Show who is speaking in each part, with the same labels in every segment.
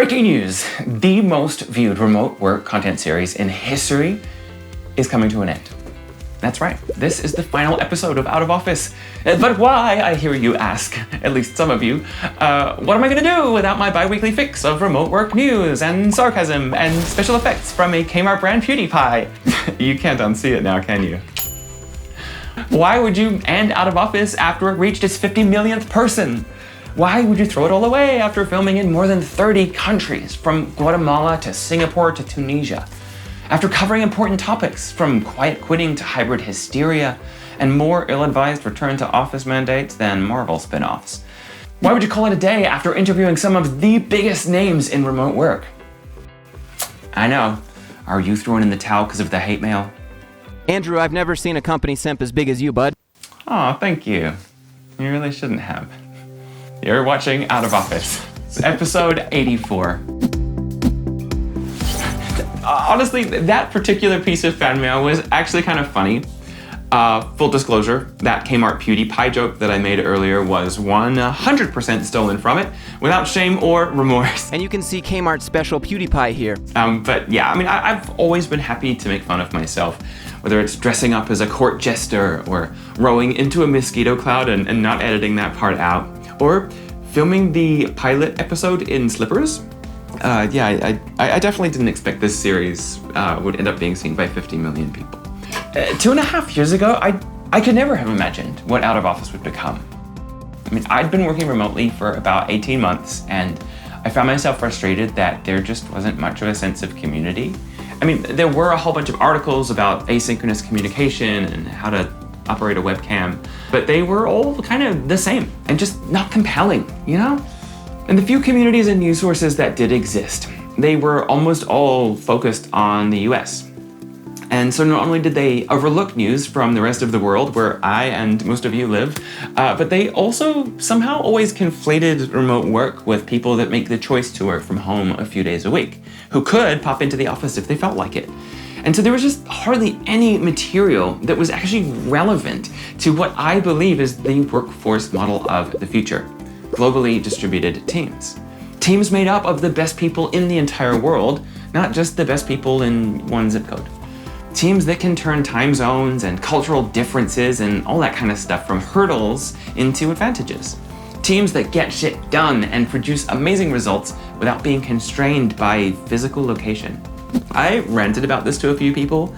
Speaker 1: Breaking news, the most viewed remote work content series in history is coming to an end. That's right, this is the final episode of Out of Office. But why, I hear you ask, at least some of you, what am I gonna do without my bi-weekly fix of remote work news and sarcasm and special effects from a Kmart brand PewDiePie? You can't unsee it now, can you? Why would you end Out of Office after it reached its 50 millionth person? Why would you throw it all away after filming in more than 30 countries, from Guatemala to Singapore to Tunisia? After covering important topics, from quiet quitting to hybrid hysteria, and more ill-advised return to office mandates than Marvel spin-offs? Why would you call it a day after interviewing some of the biggest names in remote work? I know. Are you throwing in the towel because of the hate mail?
Speaker 2: Andrew, I've never seen a company simp as big as you, bud.
Speaker 1: Aw, thank you. You really shouldn't have. You're watching Out of Office. It's episode 84. Honestly, that particular piece of fan mail was actually kind of funny. Full disclosure, that Kmart PewDiePie joke that I made earlier was 100% stolen from it, without shame or remorse.
Speaker 2: And you can see Kmart's special PewDiePie here.
Speaker 1: But yeah, I mean, I've always been happy to make fun of myself, whether it's dressing up as a court jester or rowing into a mosquito cloud and not editing that part out, or filming the pilot episode in slippers. I definitely didn't expect this series would end up being seen by 50 million people. 2.5 years ago, I could never have imagined what Out of Office would become. I mean, I'd been working remotely for about 18 months, and I found myself frustrated that there just wasn't much of a sense of community. I mean, there were a whole bunch of articles about asynchronous communication and how to operate a webcam, but they were all kind of the same and just not compelling, you know? And the few communities and news sources that did exist, they were almost all focused on the US. And so not only did they overlook news from the rest of the world where I and most of you live, but they also somehow always conflated remote work with people that make the choice to work from home a few days a week, who could pop into the office if they felt like it. And so there was just hardly any material that was actually relevant to what I believe is the workforce model of the future: globally distributed teams. Teams made up of the best people in the entire world, not just the best people in one zip code. Teams that can turn time zones and cultural differences and all that kind of stuff from hurdles into advantages. Teams that get shit done and produce amazing results without being constrained by physical location. I ranted about this to a few people,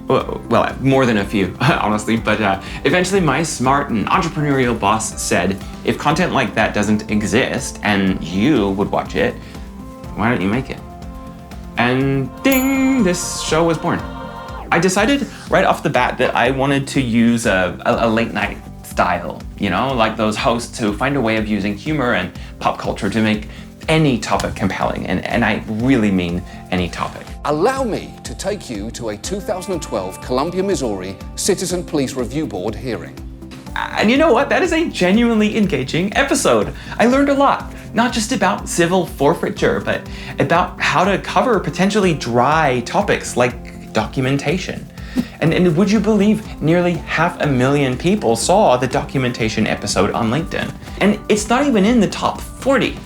Speaker 1: well, more than a few, honestly, but eventually my smart and entrepreneurial boss said, if content like that doesn't exist and you would watch it, why don't you make it? And ding, this show was born. I decided right off the bat that I wanted to use a late night style, you know, like those hosts who find a way of using humor and pop culture to make any topic compelling, and I really mean any topic.
Speaker 3: Allow me to take you to a 2012 Columbia, Missouri Citizen Police Review Board hearing.
Speaker 1: And you know what? That is a genuinely engaging episode. I learned a lot, not just about civil forfeiture, but about how to cover potentially dry topics like documentation. And would you believe nearly 500,000 people saw the documentation episode on LinkedIn? And it's not even in the top 40.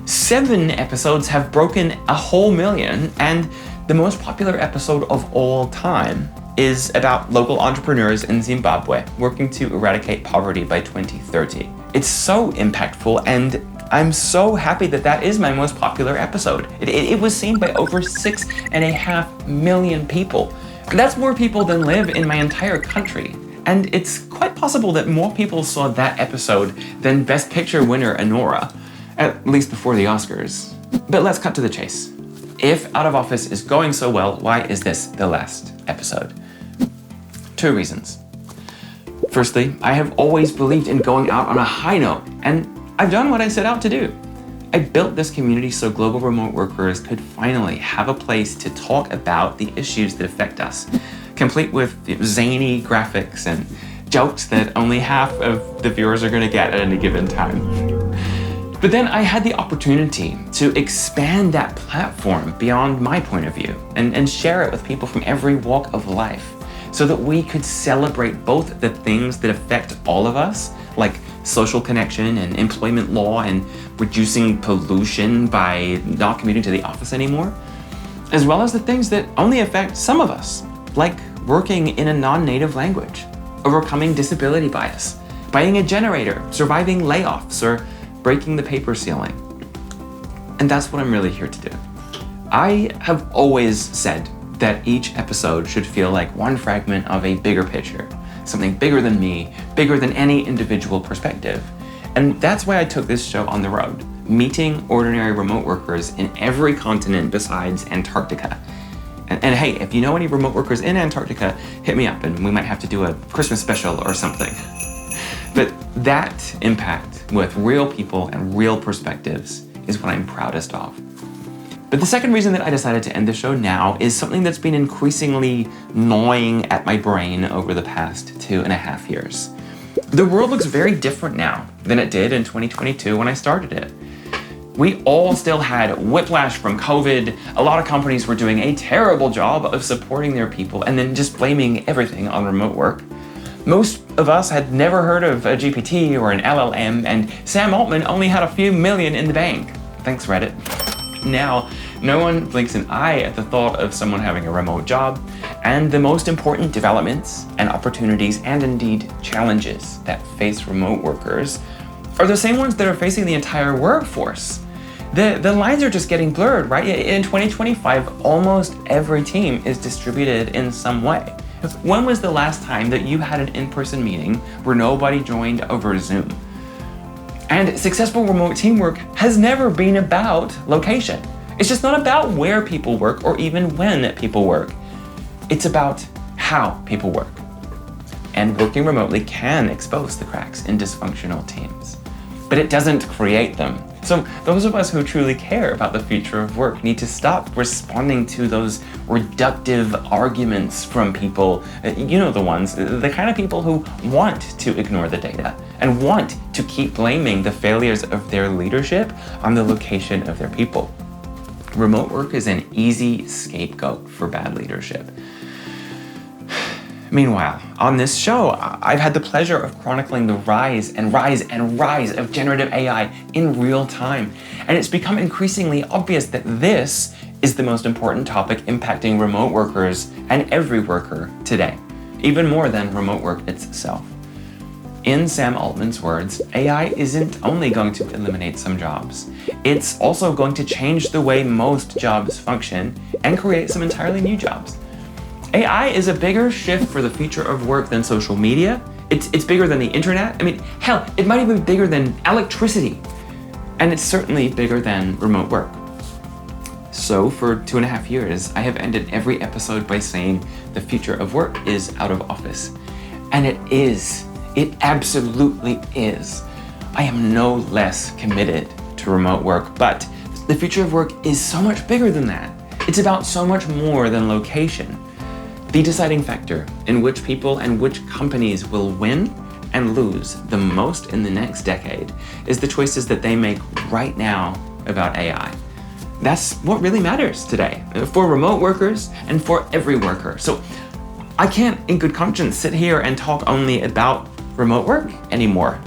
Speaker 1: 7 episodes have broken 100,000, and the most popular episode of all time is about local entrepreneurs in Zimbabwe working to eradicate poverty by 2030. It's so impactful, and I'm so happy that that is my most popular episode. It was seen by over 6.5 million people. That's more people than live in my entire country. And it's quite possible that more people saw that episode than Best Picture winner Anora, at least before the Oscars. But let's cut to the chase. If Out of Office is going so well, why is this the last episode? 2 reasons. Firstly, I have always believed in going out on a high note, and I've done what I set out to do. I built this community so global remote workers could finally have a place to talk about the issues that affect us, complete with zany graphics and jokes that only half of the viewers are going to get at any given time. But then I had the opportunity to expand that platform beyond my point of view and share it with people from every walk of life so that we could celebrate both the things that affect all of us, like social connection and employment law and reducing pollution by not commuting to the office anymore, as well as the things that only affect some of us, like working in a non-native language, overcoming disability bias, buying a generator, surviving layoffs, or breaking the paper ceiling. And that's what I'm really here to do. I have always said that each episode should feel like one fragment of a bigger picture, something bigger than me, bigger than any individual perspective. And that's why I took this show on the road, meeting ordinary remote workers in every continent besides Antarctica. And hey, if you know any remote workers in Antarctica, hit me up and we might have to do a Christmas special or something. But that impact with real people and real perspectives is what I'm proudest of. But the second reason that I decided to end the show now is something that's been increasingly gnawing at my brain over the past 2.5 years. The world looks very different now than it did in 2022 when I started it. We all still had whiplash from COVID. A lot of companies were doing a terrible job of supporting their people and then just blaming everything on remote work. Most of us had never heard of a GPT or an LLM, and Sam Altman only had a few million in the bank. Thanks, Reddit. Now, no one blinks an eye at the thought of someone having a remote job, and the most important developments and opportunities and indeed challenges that face remote workers are the same ones that are facing the entire workforce. The lines are just getting blurred, right? In 2025, almost every team is distributed in some way. When was the last time that you had an in-person meeting where nobody joined over Zoom? And successful remote teamwork has never been about location. It's just not about where people work or even when people work. It's about how people work. And working remotely can expose the cracks in dysfunctional teams, but it doesn't create them. So those of us who truly care about the future of work need to stop responding to those reductive arguments from people, you know the ones, the kind of people who want to ignore the data and want to keep blaming the failures of their leadership on the location of their people. Remote work is an easy scapegoat for bad leadership. Meanwhile, on this show, I've had the pleasure of chronicling the rise of generative AI in real time. And it's become increasingly obvious that this is the most important topic impacting remote workers and every worker today, even more than remote work itself. In Sam Altman's words, AI isn't only going to eliminate some jobs, it's also going to change the way most jobs function and create some entirely new jobs. AI is a bigger shift for the future of work than social media. It's bigger than the internet. I mean, hell, it might even be bigger than electricity. And it's certainly bigger than remote work. So for 2.5 years, I have ended every episode by saying the future of work is out of office. And it is. It absolutely is. I am no less committed to remote work, but the future of work is so much bigger than that. It's about so much more than location. The deciding factor in which people and which companies will win and lose the most in the next decade is the choices that they make right now about AI. That's what really matters today for remote workers and for every worker. So I can't in good conscience sit here and talk only about remote work anymore.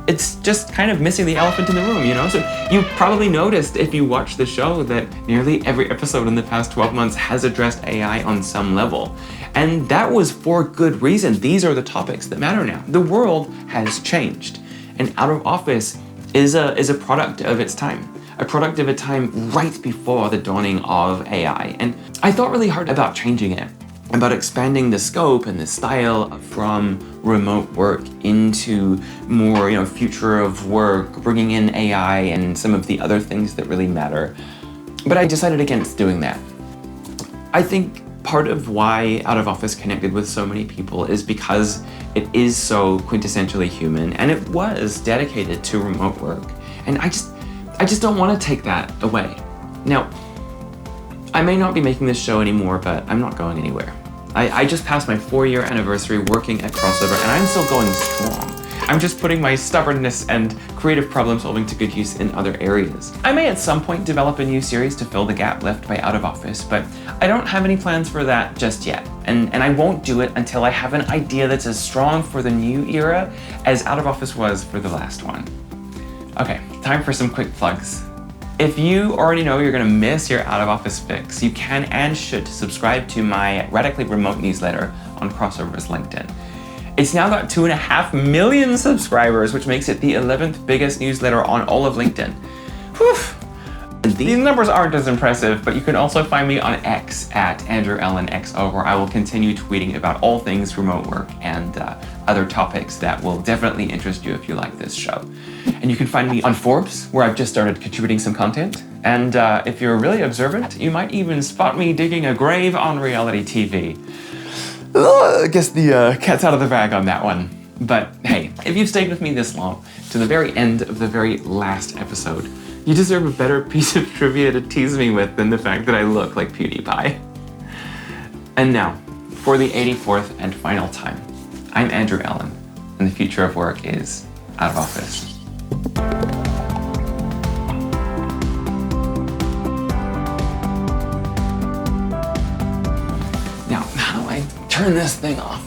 Speaker 1: It's just kind of missing the elephant in the room, you know? So you probably noticed if you watch the show that nearly every episode in the past 12 months has addressed AI on some level. And that was for good reason. These are the topics that matter now. The world has changed. And out of office is a product of its time. A product of a time right before the dawning of AI. And I thought really hard about changing it, about expanding the scope and the style from remote work into more, future of work, bringing in AI and some of the other things that really matter. But I decided against doing that. I think part of why Out of Office connected with so many people is because it is so quintessentially human, and it was dedicated to remote work. And I just don't want to take that away. Now, I may not be making this show anymore, but I'm not going anywhere. I just passed my 4-year anniversary working at Crossover, and I'm still going strong. I'm just putting my stubbornness and creative problem solving to good use in other areas. I may at some point develop a new series to fill the gap left by Out of Office, but I don't have any plans for that just yet. And I won't do it until I have an idea that's as strong for the new era as Out of Office was for the last one. Okay, time for some quick plugs. If you already know you're gonna miss your Out of Office fix, you can and should subscribe to my Radically Remote newsletter on Crossover's LinkedIn. It's now got 2.5 million subscribers, which makes it the 11th biggest newsletter on all of LinkedIn. Whew. These numbers aren't as impressive, but you can also find me on X at AndrewAllenXO, where I will continue tweeting about all things remote work and other topics that will definitely interest you if you like this show. And you can find me on Forbes, where I've just started contributing some content. And if you're really observant, you might even spot me digging a grave on reality TV. I guess the cat's out of the bag on that one. But hey, if you've stayed with me this long, to the very end of the very last episode, you deserve a better piece of trivia to tease me with than the fact that I look like PewDiePie. And now, for the 84th and final time, I'm Andrew Allen, and the future of work is Out of Office. Now, how do I turn this thing off?